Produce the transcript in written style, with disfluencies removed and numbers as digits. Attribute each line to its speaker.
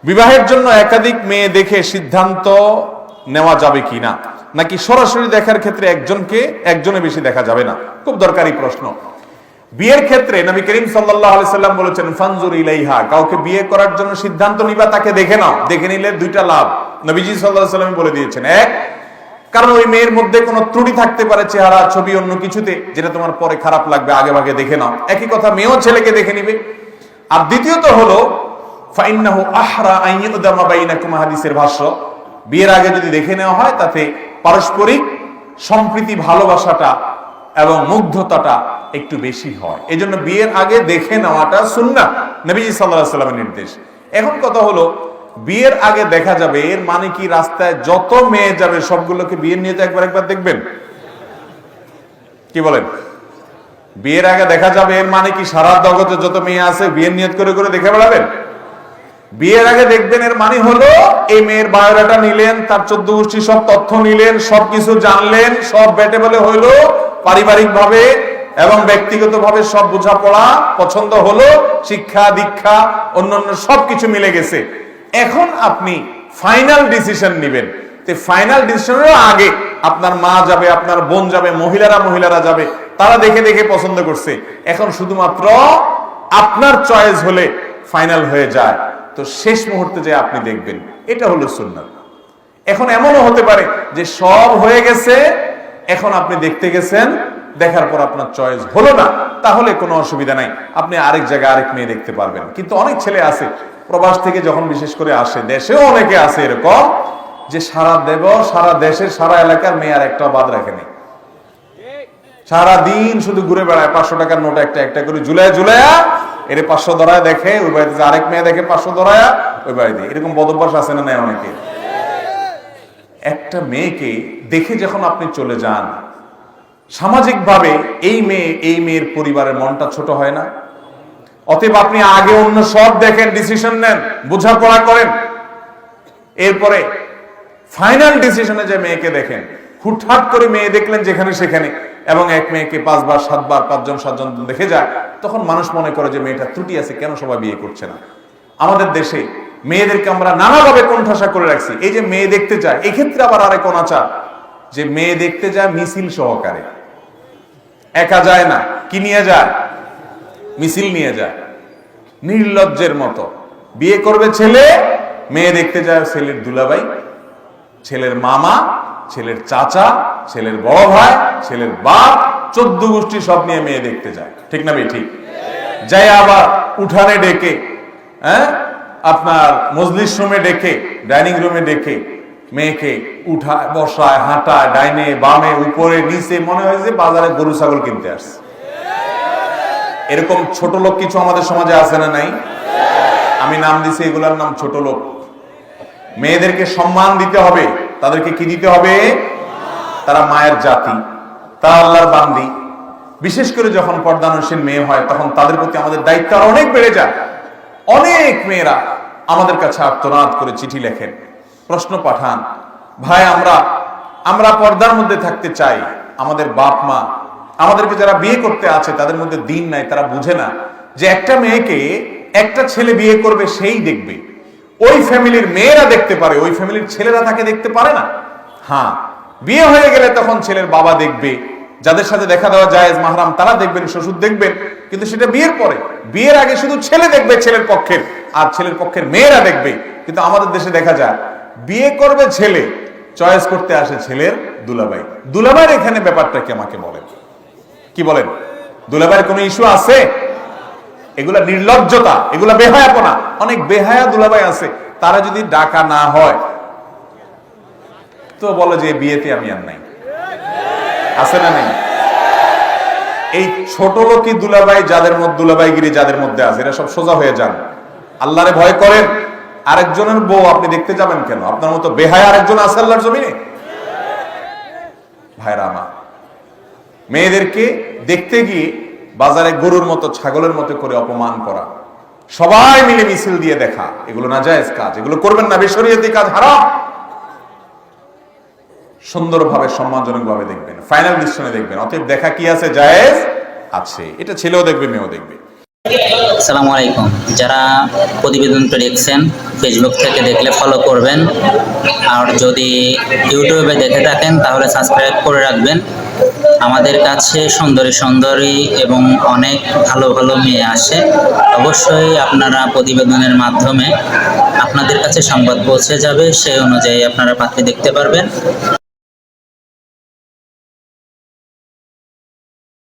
Speaker 1: বিবাহের জন্য একাধিক মেয়ে দেখে সিদ্ধান্ত নেওয়া যাবে কিনা, নাকি সরাসরি দেখার ক্ষেত্রে একজনে বেশি দেখা যাবে না? খুব দরকারি প্রশ্ন। বিয়ের ক্ষেত্রে নবী করিম সাল্লাল্লাহু আলাইহি সাল্লাম বলেছেন, ফানজুর ইলাইহা, কাউকে বিয়ে করার জন্য সিদ্ধান্ত নিবা তাকে দেখে নাও। দেখে নিলে দুইটা লাভ নবীজি সাল্লাল্লাহু আলাইহি সাল্লাম বলে দিয়েছেন। এক, কারণ ওই মেয়ের মধ্যে কোনো ত্রুটি থাকতে পারে, চেহারা, ছবি, অন্য কিছুতে, যেটা তোমার পরে খারাপ লাগবে, আগে ভাগে দেখে নাও। একই কথা মেয়েও ছেলেকে দেখে নিবে। আর দ্বিতীয়ত হলো ফাইন্নাহু আহরা আন ইউদামা বাইনাকুম, হাদিসের ভাষ্য, বিয়ের আগে যদি দেখে নেওয়া হয় তাতে পারস্পরিক সম্প্রীতি, ভালোবাসাটা এবং মুগ্ধতাটা একটু বেশি হয়। এজন্য বিয়ের আগে দেখে নেওয়াটা সুন্নাহ, নবীজি সাল্লাল্লাহু আলাইহি সাল্লামের নির্দেশ। এখন কথা হলো, বিয়ের আগে দেখা যাবে এর মানে কি রাস্তায় যত মেয়ে যাবে সবগুলোকে বিয়ের নিয়ে একবার দেখবেন? কি বলেন? বিয়ের আগে দেখা যাবে এর মানে কি সারা জগতে যত মেয়ে আছে বিয়ের নিয়ত করে করে দেখে বেড়াবেন? বিয়ের আগে দেখবেন এর মানে হলো এই মেয়ের বায়োডাটা নিলেন, তার 14 গোষ্ঠী সব তথ্য নিলেন, সবকিছু জানলেন, সব বেটে বলে হইলো, পারিবারিক ভাবে এবং ব্যক্তিগত ভাবে সব বোঝাপড়া পছন্দ হলো, শিক্ষা দীক্ষা অন্যান্য সবকিছু মিলে গেছে। এখন আপনি ফাইনাল ডিসিশন নেবেন। ফাইনাল ডিসিশনের আগে আপনার মা যাবে, আপনার বোন যাবে, মহিলারা যাবে, তারা দেখে দেখে পছন্দ করছে। এখন শুধুমাত্র আপনার চয়েস হলে ফাইনাল হয়ে যায়, তো শেষ মুহূর্তে যে আপনি দেখবেন, এটা হলো সুন্নাত। এখন এমনও হতে পারে যে সব হয়ে গেছে, এখন আপনি দেখতে গেছেন, দেখার পর আপনার চয়েস হলো না, তাহলে কোনো অসুবিধা নাই, আপনি আরেক জায়গায় আরেক মেয়ে দেখতে পারবেন। কিন্তু অনেক ছেলে আছে প্রবাস থেকে যখন বিশেষ করে আসে, দেশেও অনেকে আছে এরকম, যে সারা দেশের সারা এলাকার মেয়ে আর একটা বাদ রাখেনি, সারা দিন শুধু ঘুরে বেড়ায়, 500 টাকার নোট একটা করে ঝুলায়া এর 500 ধরায় দেখে, ওই বাড়িতে আরেক মেয়ে দেখে 500 ধরায়া ওই বাড়িতে। এরকম বদভ্যাস আছে না নাই অনেকে? একটা মেয়েকে দেখে যখন আপনি চলে যান, সামাজিক ভাবে এই মেয়ের পরিবারের মনটা ছোট হয় না? অতএব আপনি আগে অন্য সব দেখেন, ডিসিশন নেন, বোঝাপড়া করেন, এরপরে ফাইনাল ডিসিশনে যে মেয়েকে দেখেন। হুটহাট করে মেয়ে দেখলেন যেখানে সেখানে, এবং এক মেয়েকে 5 বার 7 বার 5 জন দেখে যায়, তখন মানুষ মনে করে যে মেয়েটা ত্রুটি আছে, কেন সবাই বিয়ে করছে না? আমাদের দেশে মেয়েদেরকে আমরা নানাভাবে কোণঠাসা করে রাখছি। এই যে মেয়ে দেখতে যায়, এক্ষেত্রে আবার আরেক অনাচার, যে মেয়ে দেখতে যায় মিছিল সহকারে, একা যায় না, কি নিয়ে যায়? মিছিল নিয়ে যায়, নির্লজ্জের মতো। বিয়ে করবে ছেলে, মেয়ে দেখতে যায় ছেলের দুলাভাই, ছেলের মামা, ছেলের চাচা, ছেলের বড় ভাই, ছেলের বাপ, 14 গোষ্ঠী সব নিয়ে মেয়ে দেখতে যায়। ঠিক না ভাই? ঠিক। যাই আবার উঠানে ডেকে, আপনার মজলিস রুমে ডেকে, ডাইনিং রুমে ডেকে মেয়েকে উঠায়, বসায়, হাঁটায়, ডাইনে বামে, উপরে নিচে, মনে হয় যে বাজারে গরু ছাগল কিনতে আসছে। এরকম ছোট লোক কিছু আমাদের সমাজে আছে না নাই? আমি নাম দিছি, এগুলার নাম ছোট লোক। মেয়েদেরকে সম্মান দিতে হবে। তাদেরকে কি দিতে হবে? তারা মায়ের জাতি, তারা আল্লাহর বান্দি। বিশেষ করে যখন পর্দানসীন মেয়ে হয়, তখন তাদের প্রতি আমাদের দায়িত্ব আরো অনেক বেড়ে যায়। অনেক মেয়েরা আমাদের কাছে আর্তনাদ করে চিঠি লেখেন, প্রশ্ন পাঠান, ভাই আমরা পর্দার মধ্যে থাকতে চাই। আমাদের বাপ মা, আমাদেরকে যারা বিয়ে করতে আছে, তাদের মধ্যে দিন নাই, তারা বুঝে না যে একটা মেয়েকে একটা ছেলে বিয়ে করবে, সেই দেখবে। ওই ফ্যামিলির মেয়েরা দেখতে পারে, ওই ফ্যামিলির ছেলেরা তাকে দেখতে পারে না। হ্যাঁ, বিয়ে হয়ে গেলে তখন ছেলের বাবা দেখবে, যাদের সাথে দেখা দেওয়া জায়েজ মাহরাম তারা দেখবেন, শ্বশুর দেখবেন, কিন্তু সেটা বিয়ের পরে। বিয়ের আগে শুধু ছেলে দেখবে ছেলের পক্ষের, আর ছেলের পক্ষের মেয়েরা দেখবে। কিন্তু আমাদের দেশে দেখা যায়, বিয়ে করবে ছেলে, চয়েস করতে আসে ছেলের দুলাভাই। দুলাভাইয়ের এখানে ব্যাপারটা কি আমাকে বলেন? কি বলেন? দুলাভাইয়ের কোনো ইস্যু আছে? এগুলা নির্লজ্জতা, এগুলা বেহায়াপনা। অনেক বেহায়া দুলাভাই আছে, তারা যদি ডাকা না হয় তো বলে যে বিয়েতে আমি আর নাই। আছে না নাই? এই ছোট লোকই দুলাভাই, যাদের মধ্যে দুলাভাইগিরি যাদের মধ্যে আছে, এরা সব সোজা হয়ে যান। আল্লাহরে ভয় করেন। আরেকজনের বউ আপনি দেখতে যাবেন কেন? আপনার মতো বেহায়া আরেকজন আছে আল্লাহর জমিনে? ভাইরা আমার, মেয়েদেরকে দেখতে গিয়ে বাজারে গরুর মতো, ছাগলের মতো করে অপমান করা, সবাই মিলে মিছিল দিয়ে দেখা, এগুলো নাজায়েজ কাজ, এগুলো করবেন না, বেশরিয়তি কাজ, হারাম। সুন্দরভাবে, সম্মানজনকভাবে দেখবেন, ফাইনাল ডিসিশনে দেখবেন। অতএব দেখা কি আছে? জায়েজ আছে। এটা ছেলেও দেখবে, মেয়েও দেখবে।
Speaker 2: আসসালামু আলাইকুম। যারা প্রতিবেদনটা দেখছেন ফেসবুক থেকে দেখলে ফলো করবেন, আর যদি ইউটিউবে দেখে থাকেন তাহলে সাবস্ক্রাইব করে রাখবেন। আমাদের কাছে সুন্দরী সুন্দরী এবং অনেক ভালো ভালো মেয়ে আসে। অবশ্যই আপনারা প্রতিবেদনের মাধ্যমে আপনাদের কাছে সংবাদ পৌঁছে যাবে, সেই অনুযায়ী আপনারা পাত্রী দেখতে পারবেন।